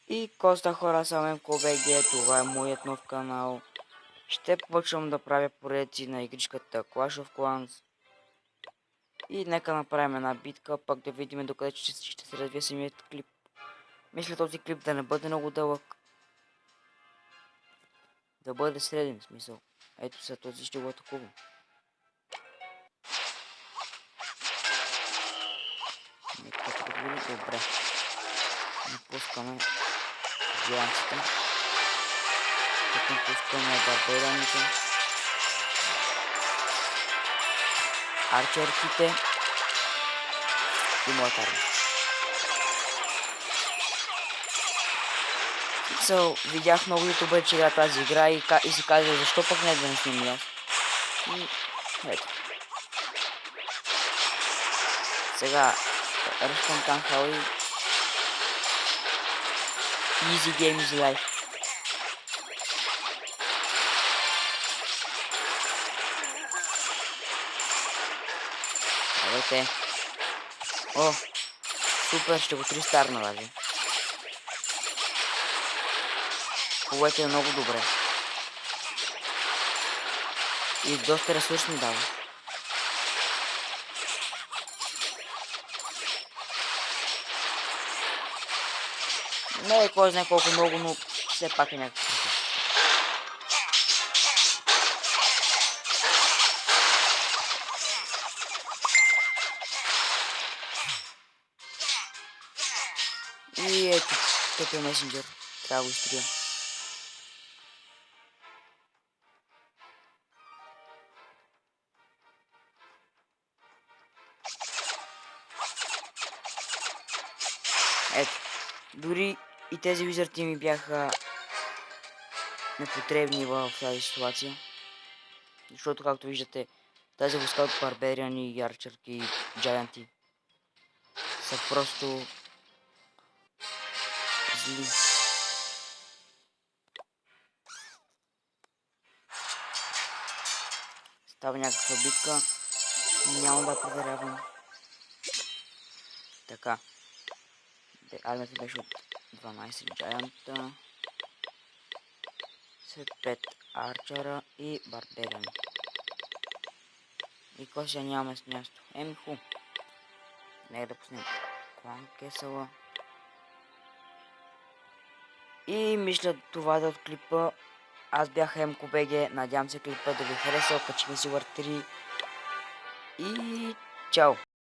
И Коста хора, съм МКБГ, това е моят нов канал. Ще почвам да правя поредици на игричката Clash of Clans. И нека направим една битка, пак да видим докъде ще се развие самият клип. Мисля този клип да не бъде много дълъг. Да бъде среден смисъл. Ето сега този ще го атакувам. Нека да видим. Добре. Напускаме гигантите. Тук напускаме барбераните. Арчерките. И моята армия. Видях много ютубъри, че игра тази игра и си казах защо пък не да не снимам аз. И ето. Сега ръщам танхал и easy game is life. Давайте. О, супер, ще го 3-старна даже. Което е много добре. И доста ресурс ми дава. Не е кой знае колко много, но все пак е някакъв ресурс. И ето, тъпия месенджер. Трябва да го изтрия. Ето. Дори и тези визарти ми бяха непотребни в тази ситуация. Защото, както виждате, тази войска от барбериани, арчерки и джаянти са просто зли. Става някаква битка. Няма да проверявам. Така. Армията беше от 12 джаянта. След 5 арчера и барберани. И кой нямаме с място. Ху. Нека да пуснем клан кесъла. И мисля това да от клипа. Аз бях МКБГ. Надявам се клипа да ви хареса. Качим си War 3. И чао!